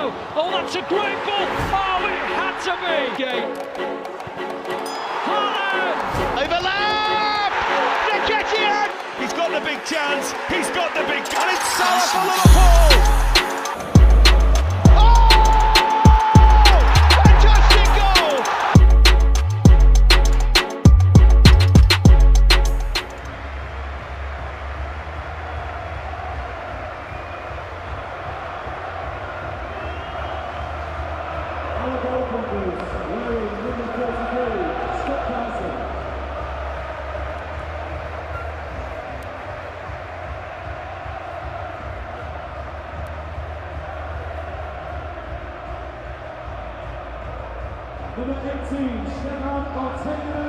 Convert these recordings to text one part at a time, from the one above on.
Ronaldo. Oh, that's a great ball. Oh, it had to be. Haaland. Overlap! Nketiah! He's got the big chance. He's got the big chance. And it's Salah for Liverpool. Number 18, Stefan Ortega.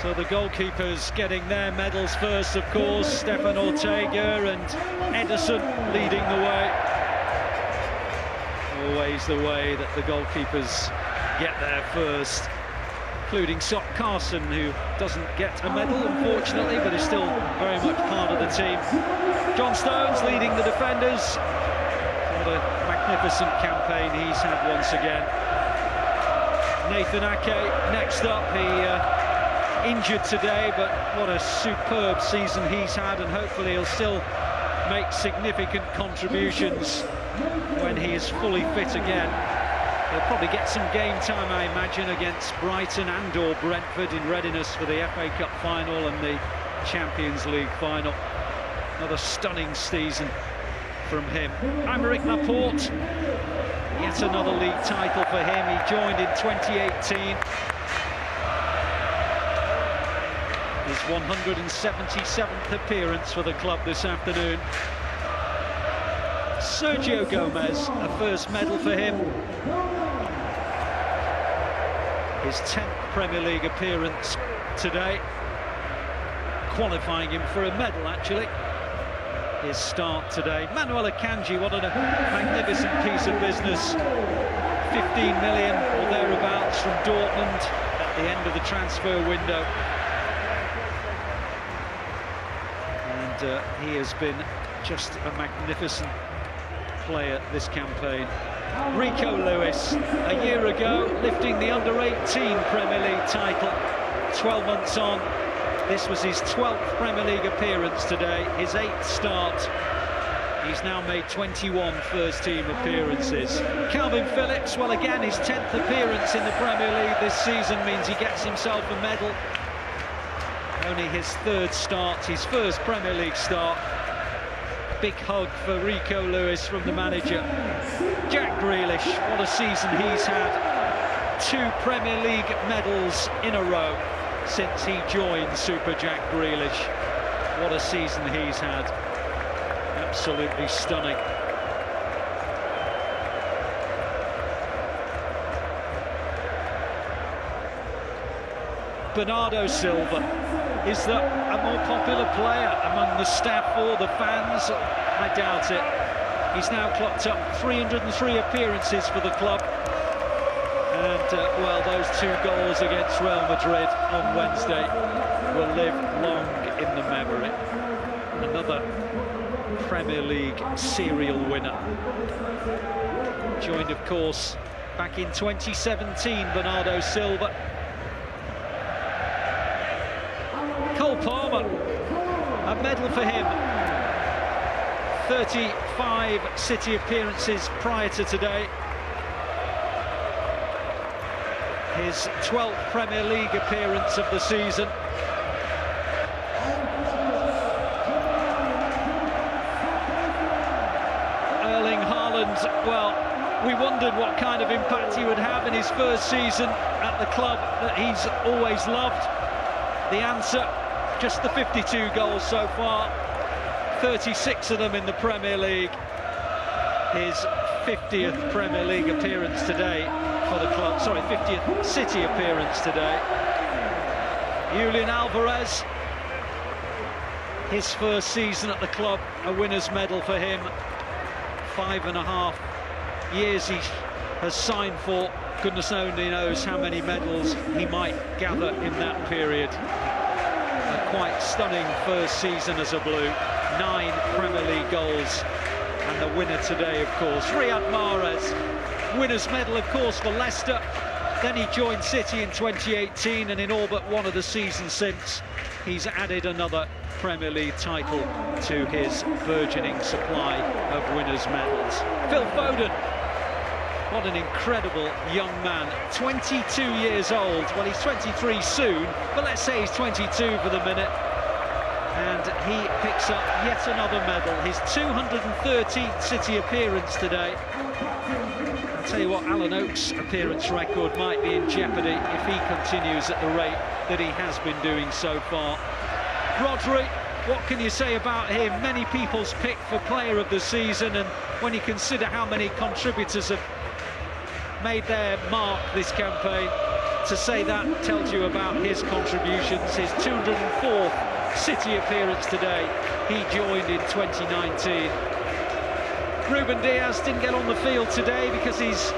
So the goalkeepers getting their medals first, of course. Stefan Ortega and Ederson leading the way. Always the way that the goalkeepers get there first, including Sok Carson, who doesn't get a medal, unfortunately, but is still very much part of the team. John Stones leading the defenders. What a magnificent campaign he's had once again. Nathan Ake next up. He injured today, but what a superb season he's had, and hopefully he'll still make significant contributions when he is fully fit again. He'll probably get some game time, I imagine, against Brighton and or Brentford in readiness for the FA Cup final and the Champions League final. Another stunning season from him. Aymeric Laporte, yet another league title for him. He joined in 2018. His 177th appearance for the club this afternoon. Sergio Gomez, a first medal for him. His 10th Premier League appearance today, qualifying him for a medal, actually. His start today. Manuel Akanji, what a magnificent piece of business. 15 million or thereabouts from Dortmund at the end of the transfer window. And he has been just a magnificent player this campaign. Rico Lewis, a year ago, lifting the under-18 Premier League title. 12 months on, this was his 12th Premier League appearance today, his 8th start. He's now made 21 first-team appearances. Calvin Phillips, well, again, his 10th appearance in the Premier League this season means he gets himself a medal. Only his 3rd start, his first Premier League start. Big hug for Rico Lewis from the manager. Jack Grealish, what a season he's had. 2 Premier League medals in a row since he joined Super Jack Grealish. What a season he's had. Absolutely stunning. Bernardo Silva. Is that a more popular player among the staff or the fans? I doubt it. He's now clocked up 303 appearances for the club. And, well, those 2 goals against Real Madrid on Wednesday will live long in the memory. Another Premier League serial winner. Joined, of course, back in 2017, Bernardo Silva. Cole Palmer, a medal for him. 35 City appearances prior to today. His 12th Premier League appearance of the season. Erling Haaland, well, we wondered what kind of impact he would have in his first season at the club that he's always loved. The answer, just the 52 goals so far, 36 of them in the Premier League. His 50th Premier League appearance today for the club, sorry, 50th City appearance today. Julian Alvarez, his first season at the club, a winner's medal for him. 5.5 years he has signed for. Goodness only knows how many medals he might gather in that period. A quite stunning first season as a Blue. 9 Premier League goals, and the winner today, of course, Riyad Mahrez. Winner's medal, of course, for Leicester. Then he joined City in 2018, and in all but one of the seasons since, he's added another Premier League title to his burgeoning supply of winners' medals. Phil Foden, what an incredible young man, 22 years old. Well, he's 23 soon, but let's say he's 22 for the minute. And he picks up yet another medal, his 213th City appearance today. I'll tell you what, Alan Oakes' appearance record might be in jeopardy if he continues at the rate that he has been doing so far. Rodri, what can you say about him? Many people's pick for player of the season, and when you consider how many contributors have made their mark this campaign, to say that tells you about his contributions. His 204th City appearance today, he joined in 2019. Ruben Diaz didn't get on the field today because he's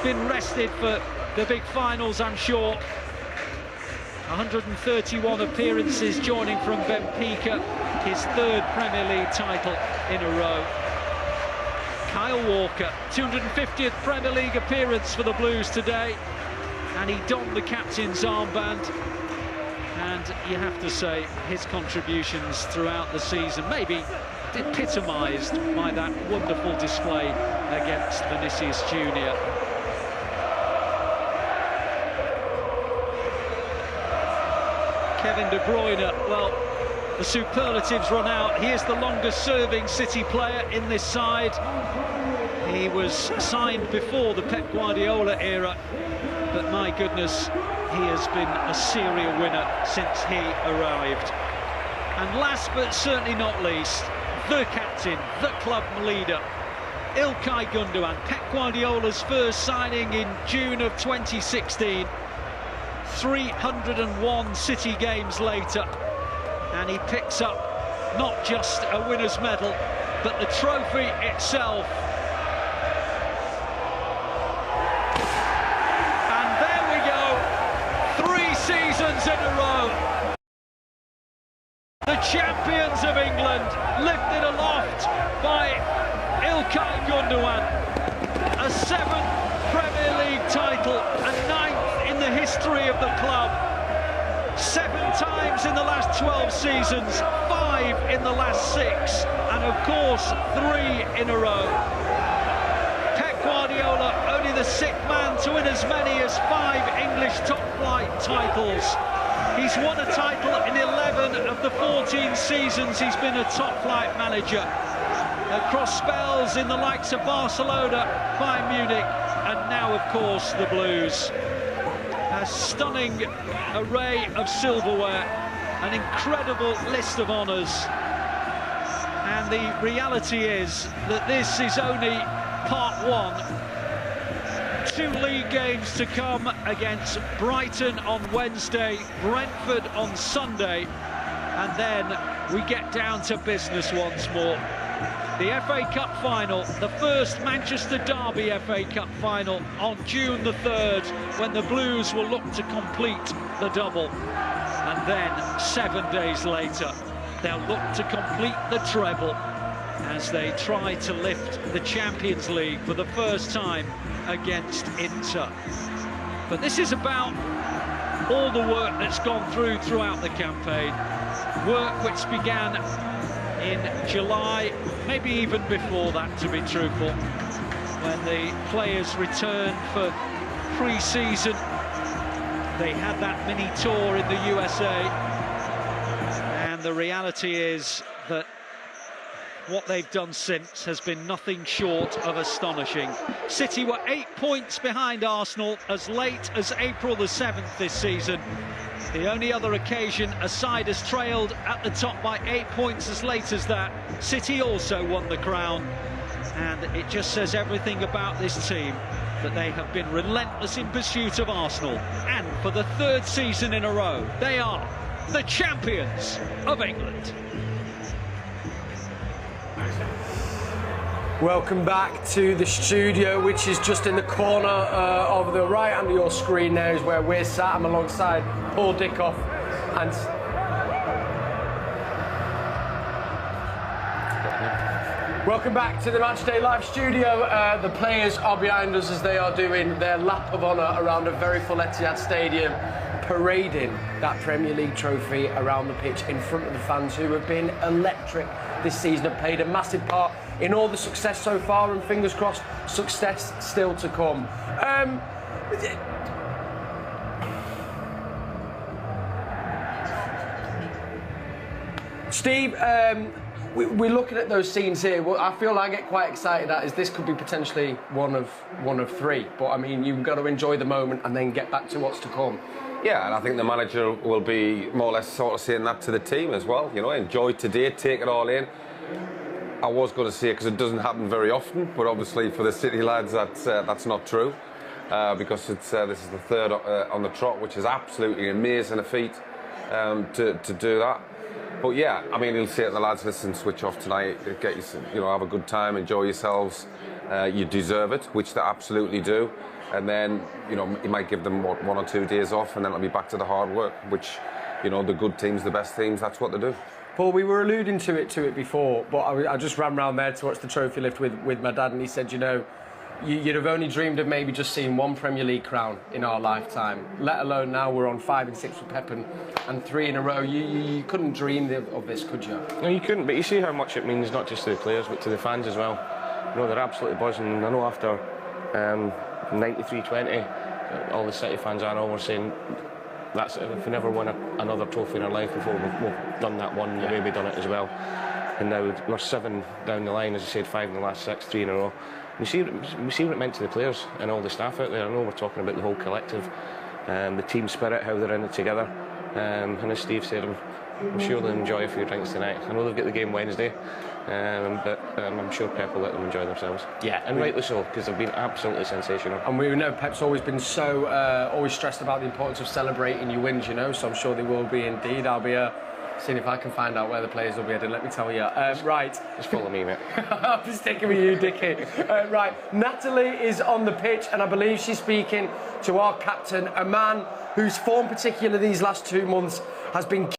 been rested for the big finals, I'm sure. 131 appearances, joining from Benfica, his 3rd Premier League title in a row. Kyle Walker, 250th Premier League appearance for the Blues today, and he donned the captain's armband. And you have to say, his contributions throughout the season, maybe epitomised by that wonderful display against Vinicius Junior. Kevin De Bruyne, well, the superlatives run out. He is the longest-serving City player in this side. He was signed before the Pep Guardiola era, but my goodness, he has been a serial winner since he arrived. And last but certainly not least, the captain, the club leader, İlkay Gündoğan, Pep Guardiola's first signing in June of 2016. 301 City games later, and he picks up not just a winner's medal, but the trophy itself. And there we go, 3 seasons in a row. The champions of England, lifted aloft by İlkay Gündoğan. A 7th Premier League title, a 9th in the history of the club. 7 times in the last 12 seasons, 5 in the last 6, and of course 3 in a row. Pep Guardiola, only the 6th man to win as many as 5 English top-flight titles. He's won a title in 11 of the 14 seasons he's been a top-flight manager. Across spells in the likes of Barcelona, Bayern Munich, and now, of course, the Blues. A stunning array of silverware, an incredible list of honours. And the reality is that this is only part 1. 2 league games to come against Brighton on Wednesday, Brentford on Sunday, and then we get down to business once more. The FA Cup final, the first Manchester Derby FA Cup final on June the 3rd, when the Blues will look to complete the double. And then 7 days later, they'll look to complete the treble as they try to lift the Champions League for the first time against Inter. But this is about all the work that's gone throughout the campaign. Work which began in July, maybe even before that, to be truthful, when the players returned for pre-season. They had that mini tour in the USA, and the reality is that what they've done since has been nothing short of astonishing. City were 8 points behind Arsenal as late as April the 7th this season. The only other occasion a side has trailed at the top by 8 points as late as that, City also won the crown. And it just says everything about this team, that they have been relentless in pursuit of Arsenal. And for the 3rd season in a row, they are the champions of England. Welcome back to the studio, which is just in the corner of the right under your screen now is where we're sat. I'm alongside Paul Dickov and Welcome back to the Matchday Live studio. The players are behind us as they are doing their lap of honour around a very full Etihad Stadium, parading that Premier League trophy around the pitch in front of the fans who have been electric this season, have played a massive part in all the success so far, and fingers crossed, success still to come. Steve, we're looking at those scenes here. What I feel I get quite excited at is this could be potentially one of three. But I mean, you've got to enjoy the moment and then get back to what's to come. Yeah, and I think the manager will be more or less sort of saying that to the team as well. You know, enjoy today, take it all in. I was going to say it because it doesn't happen very often, but obviously for the City lads, that's not true because this is the third on the trot, which is absolutely amazing a feat to do that. But yeah, I mean, he'll say to the lads, listen, switch off tonight, get you know, have a good time, enjoy yourselves. You deserve it, which they absolutely do. And then, you know, he might give them 1 or 2 days off, and then it'll be back to the hard work, which, you know, the good teams, the best teams, that's what they do. Paul, we were alluding to it before, but I just ran round there to watch the trophy lift with my dad, and he said, you know, you'd have only dreamed of maybe just seeing 1 Premier League crown in our lifetime, let alone now we're on 5 and 6 with Pep and 3 in a row. You couldn't dream of this, could you? No, you couldn't, but you see how much it means, not just to the players, but to the fans as well. You know, they're absolutely buzzing, and I know after 93-20, all the City fans I know were saying, that's it, if we never won another trophy in our life before, we've done that one the way we've done it as well. And now we're 7 down the line, as I said, 5 in the last 6, 3 in a row. We see what it meant to the players and all the staff out there. I know we're talking about the whole collective, the team spirit, how they're in it together. And as Steve said, I'm sure they'll enjoy a few drinks tonight. I know they've got the game Wednesday, but I'm sure Pep will let them enjoy themselves. Yeah, and rightly so, because they've been absolutely sensational. And we know Pep's always been so always stressed about the importance of celebrating your wins, you know, so I'm sure they will be indeed. I'll be seeing if I can find out where the players will be headed, let me tell you. Right. Just follow me, mate. I'll be sticking with you, Dickie. Right, Natalie is on the pitch, and I believe she's speaking to our captain, a man whose form, particularly these last 2 months, has been